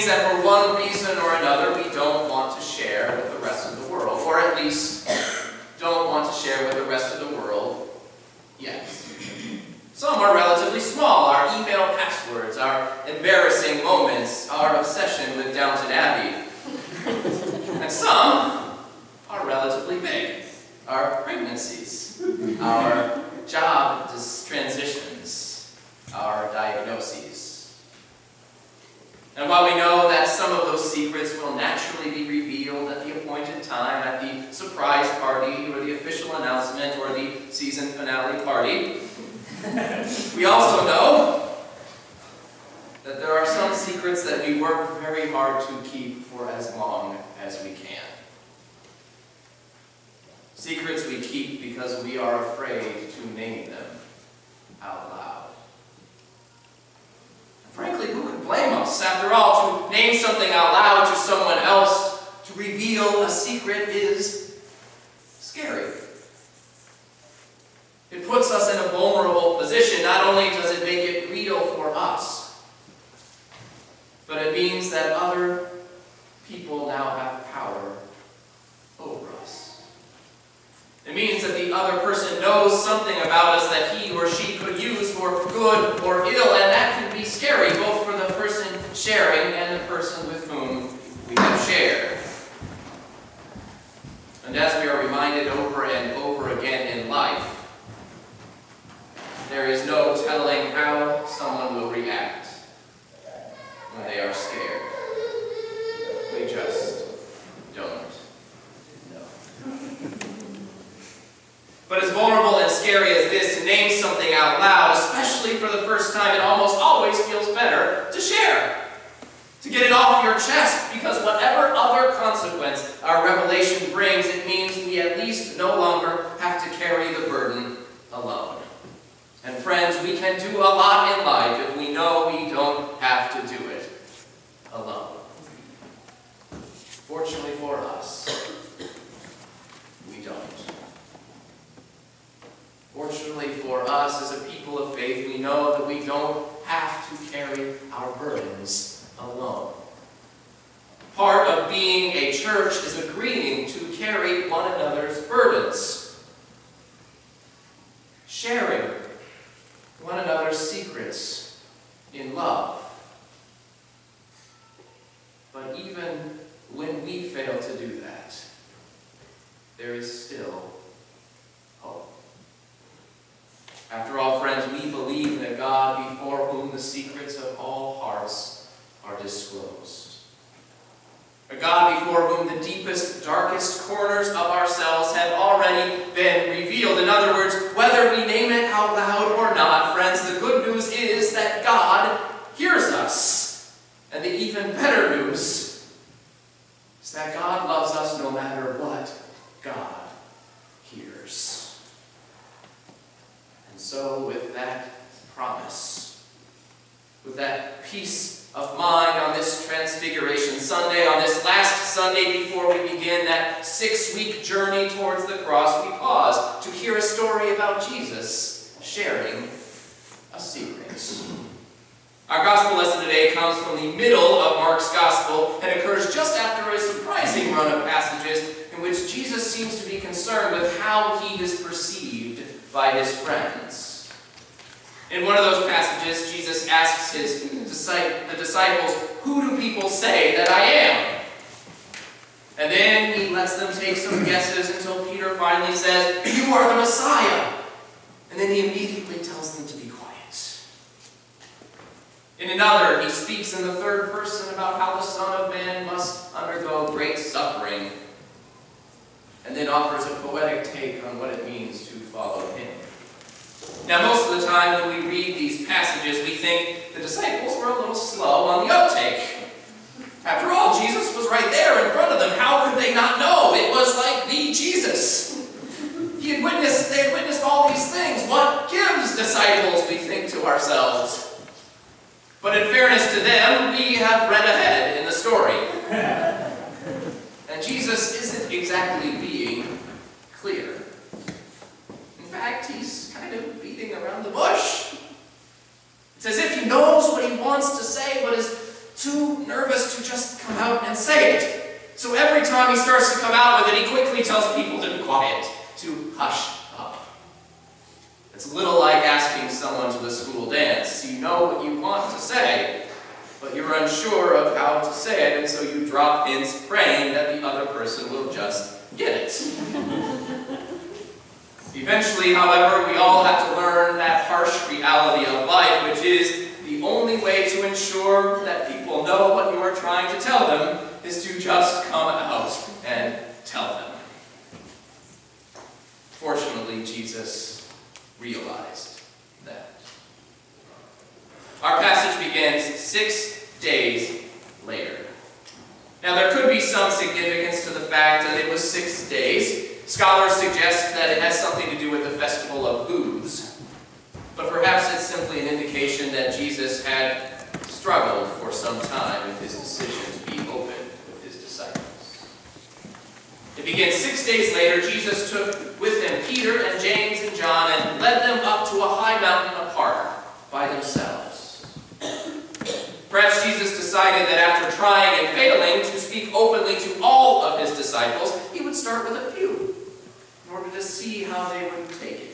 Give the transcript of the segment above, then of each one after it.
things that for one reason or another we don't want to share with the rest of the world, or at least don't want to share with the rest of the world yet. Some are relatively small, our email passwords, our embarrassing moments, our obsession with Downton Abbey. And some are relatively big, our pregnancies, our job transitions, our diagnoses. And while we know that some of those secrets will naturally be revealed at the appointed time, at the surprise party, or the official announcement, or the season finale party, we also know that there are some secrets that we work very hard to keep for as long as we can. Secrets we keep because we are afraid to name them out loud. And frankly, who could blame us? After all, to name something out loud to someone else, to reveal a secret is scary. It puts us in a vulnerable position. Not only does it make it real for us, but it means that other people now have power over us. It means that the other person knows something about us that he or she could use for good or ill, and that can be scary, both for the person sharing and the person with whom we have shared. And as we are reminded over and over again in life, there is no telling how someone will react when they are scared. We just don't know. But as vulnerable and scary as it is to name something out loud, especially for the first time, it almost always feels better to share. To get it off your chest, because whatever other consequence our revelation brings, it means we at least no longer have to carry the burden alone. And friends, we can do a lot in life if we know we don't have to do it alone. Fortunately for us, we don't. Fortunately for us as a people of faith, we know that we don't have to carry our burdens alone. Part of being a church is agreeing to carry one another's burdens, sharing one another's secrets in love. But even when we fail to do that, there is still hope. After all, friends, we believe in a God before whom the secrets of all hearts are disclosed. A God before whom the deepest, darkest corners of ourselves have already been revealed. In other words, whether we name it out loud or not, friends, the good news is that God hears us. And the even better news is that God loves us no matter what God hears. And so with that promise, with that peace of mind on this Transfiguration Sunday, on this last Sunday before we begin that 6-week journey towards the cross, we pause to hear a story about Jesus sharing a secret. Our gospel lesson today comes from the middle of Mark's gospel and occurs just after a surprising run of passages in which Jesus seems to be concerned with how he is perceived by his friends. In one of those passages, Jesus asks the disciples, "Who do people say that I am?" And then he lets them take some guesses until Peter finally says, "You are the Messiah." And then he immediately tells them to be quiet. In another, he speaks in the third person about how the Son of Man must undergo great suffering, and then offers a poetic take on what it means to follow him. Now, most of the time when we read these passages, we think the disciples were a little slow on the uptake. After all, Jesus was right there in front of them. How could they not know? It was like the Jesus. They had witnessed all these things. What gives, disciples, we think to ourselves? But in fairness to them, we have read ahead in the story. And Jesus isn't exactly being clear. In fact, he's kind of beating around the bush. It's as if he knows what he wants to say, but is too nervous to just come out and say it. So every time he starts to come out with it, he quickly tells people to be quiet, to hush up. It's a little like asking someone to the school dance. You know what you want to say, but you're unsure of how to say it, and so you drop hints praying that the other person will just get it. Eventually, however, we all have to learn that harsh reality of life, which is the only way to ensure that people know what you are trying to tell them is to just come out and tell them. Fortunately, Jesus realized that. Our passage begins 6 days later. Now, there could be some significance to the fact that it was 6 days. Scholars suggest that it has something to do with the Festival of Booths, but perhaps it's simply an indication that Jesus had struggled for some time with his decision to be open with his disciples. It begins 6 days later. Jesus took with him Peter and James and John and led them up to a high mountain apart by themselves. Perhaps Jesus decided that after trying and failing to speak openly to all of his disciples, he would start with a few in order to see how they would take it.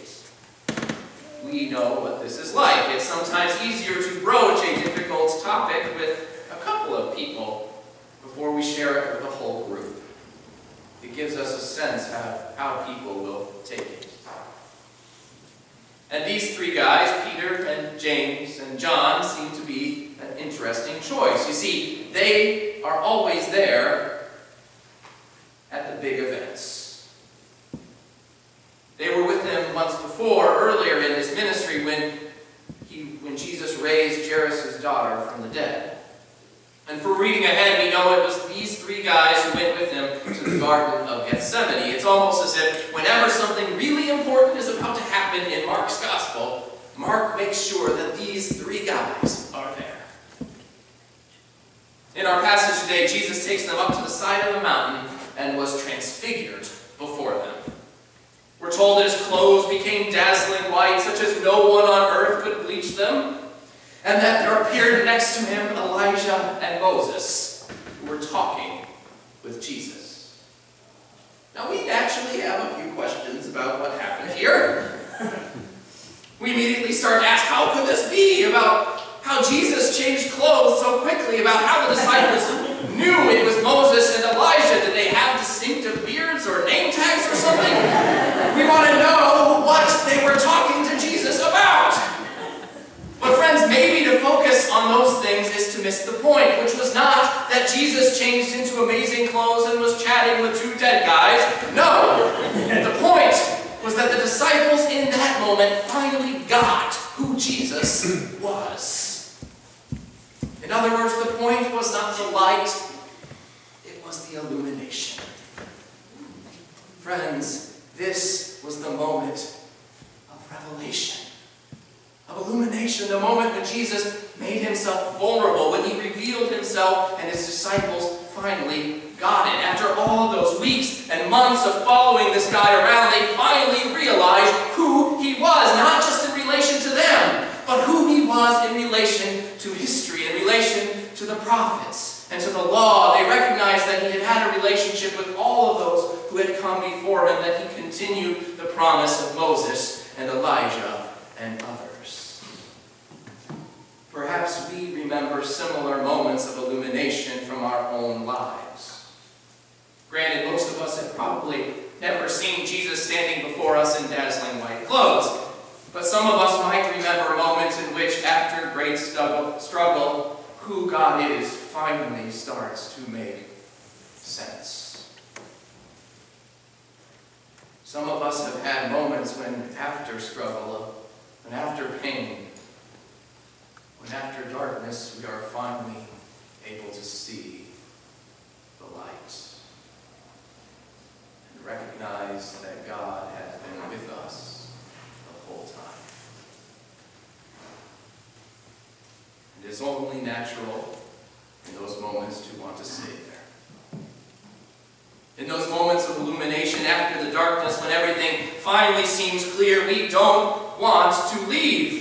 We know what this is like. It's sometimes easier to broach a difficult topic with a couple of people before we share it with the whole group. It gives us a sense of how people will take it. And these three guys, Peter and James and John, seem to be an interesting choice. You see, they are always there at the big events. They were with him once before, earlier in his ministry, when Jesus raised Jairus' daughter from the dead. And for reading ahead, we know it was these three guys who went with him to the Garden of Gethsemane. It's almost as if whenever something really important is about to happen in Mark's Gospel, Mark makes sure that these three guys are there. In our passage today, Jesus takes them up to the side of the mountain and was transfigured before them. We're told that his clothes became dazzling white, such as no one on earth could bleach them, and that there appeared next to him Elijah and Moses, who were talking with Jesus. Now, we naturally have a few questions about what happened here. We immediately start to ask, how could this be? About how Jesus changed clothes so quickly, about how the disciples knew it was Moses and Elijah. Did they have distinctive beards or name tags or something? We want to know what they were talking to Jesus about. But friends, maybe to focus on those things is to miss the point, which was not that Jesus changed into amazing clothes and was chatting with two dead guys. No! The point was that the disciples in that moment finally got who Jesus was. In other words, the point was not the light, it was the illumination. Friends, this was the moment of revelation, of illumination, the moment when Jesus made himself vulnerable, when he revealed himself and his disciples finally got it. After all those weeks and months of following this guy around, they finally realized who he was, not just in relation to them, but who he was in relation to history, in relation to the prophets and to the law. They recognized that he had had a relationship with all of those who had come before him, that he continued the promise of Moses and Elijah and others. Perhaps we remember similar moments of illumination from our own lives. Granted, most of us have probably never seen Jesus standing before us in dazzling white clothes, but some of us might remember moments in which, after great struggle, who God is finally starts to make sense. Some of us have had moments when, after struggle, when after pain, when after darkness, we are finally able to see the light and recognize that God has been with us the whole time. It is only natural in those moments to want to stay there. In those moments of illumination after the darkness, when everything finally seems clear, we don't want to leave.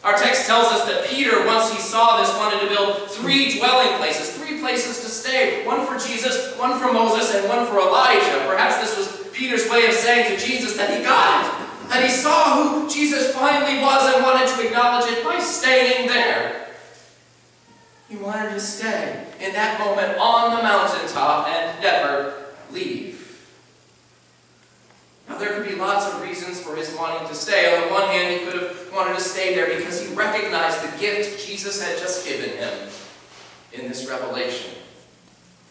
Our text tells us that Peter, once he saw this, wanted to build 3 dwelling places, 3 places to stay, one for Jesus, one for Moses, and one for Elijah. Perhaps this was Peter's way of saying to Jesus that he got it, that he saw who Jesus finally was and wanted to acknowledge it by staying there. He wanted to stay in that moment on the mountaintop and never leave. Now, there could be lots of reasons for his wanting to stay. On the one hand, he could have wanted to stay there because he recognized the gift Jesus had just given him in this revelation.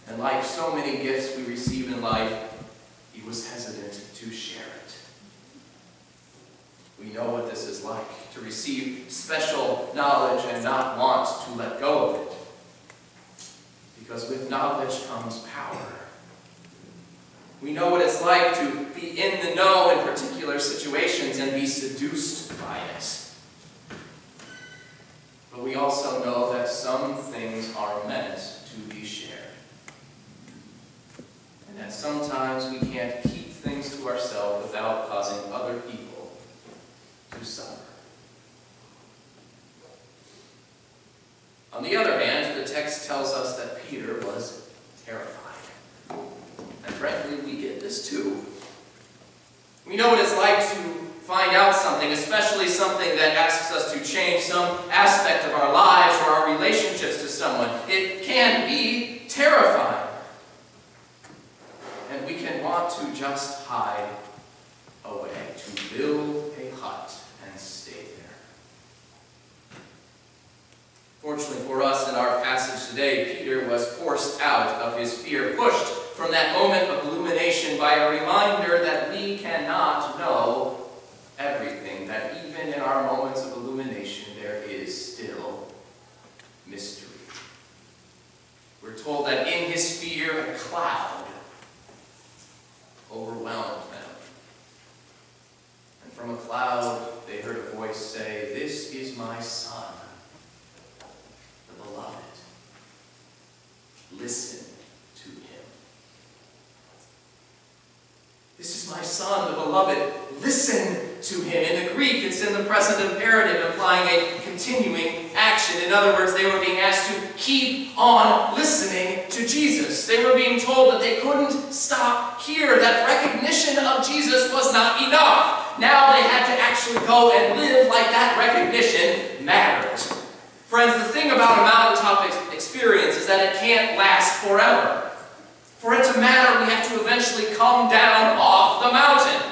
And like so many gifts we receive in life, he was hesitant to share it. We know what this is like, to receive special knowledge and not want to let go of it. Because with knowledge comes power. We know what it's like to be in the know in particular situations and be seduced by it. But we also know that some things are meant to be shared. And that sometimes we can't keep things to ourselves without causing other people to suffer. On the other hand, the text tells us that Peter was terrified. And frankly, we get this too. We know what it's like to find out something, especially something that asks us to change some aspect of our lives or our relationships to someone. It can be terrifying. And we can want to just hide away, to build a hut and stay there. Fortunately for us, in our passage today, Peter was forced out of his fear, pushed from that moment of illumination by a reminder that we cannot know everything, that even in our moments of illumination there is still mystery. We're told that in his fear a cloud overwhelmed them. And from a cloud they heard a voice say, "This is my Son, the beloved. Listen to him." This is my Son, the beloved. Listen to him. In the Greek, it's in the present imperative, implying a continuing action. In other words, they were being asked to keep on listening to Jesus. They were being told that they couldn't stop here, that recognition of Jesus was not enough. Now they had to actually go and live like that recognition mattered. Friends, the thing about a mountaintop experience is that it can't last forever. For it to matter, we have to eventually come down off the mountain.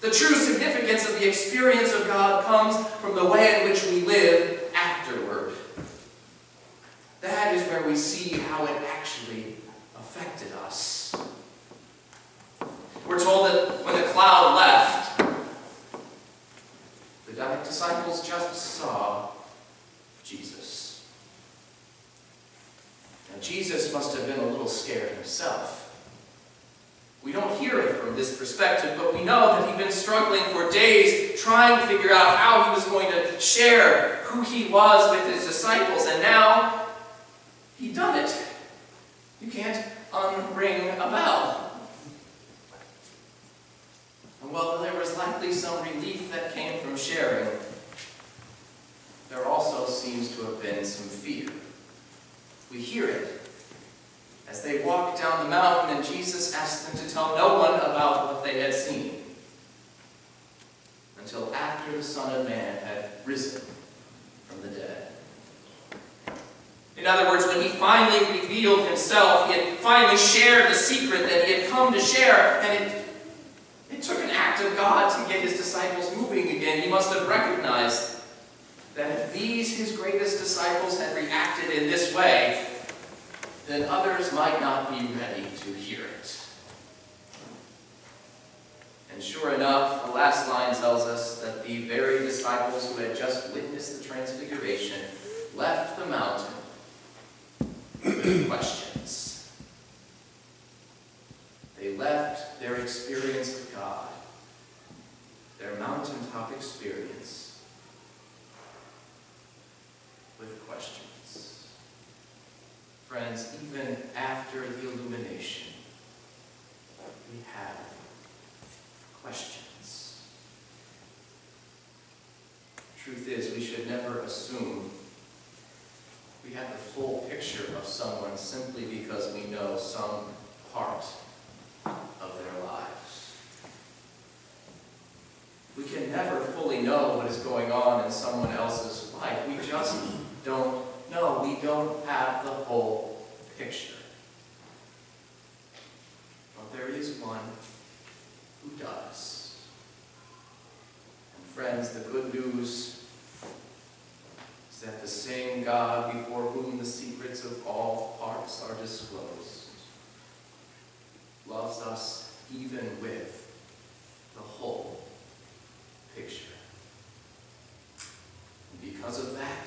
The true significance of the experience of God comes from the way in which we live afterward. That is where we see how it actually affected us. We're told that when the cloud left, the disciples just saw Jesus. Now, Jesus must have been a little scared himself. We don't hear it from this perspective, but we know that he'd been struggling for days trying to figure out how he was going to share who he was with his disciples, and now he'd done it. You can't unring a bell. And while there was likely some relief that came from sharing, there also seems to have been some fear. We hear it as they walked down the mountain and Jesus asked them to tell no one about what they had seen until after the Son of Man had risen from the dead. In other words, when he finally revealed himself, he had finally shared the secret that he had come to share, and it took an act of God to get his disciples moving again. He must have recognized that if these, his greatest disciples, had reacted in this way, then others might not be ready to hear it. And sure enough, the last line tells us that the very disciples who had just witnessed the transfiguration left the mountain with questions. They left their experience of God, their mountaintop experience, with questions. Friends, even after the illumination, we have questions. Truth is, we should never assume we have the full picture of someone simply because we know some part of their lives. We can never fully know what is going on in someone else's life. We just don't know. We don't have the whole picture. But there is one who does. And friends, the good news is that the same God before whom the secrets of all hearts are disclosed loves us even with the whole picture. And because of that,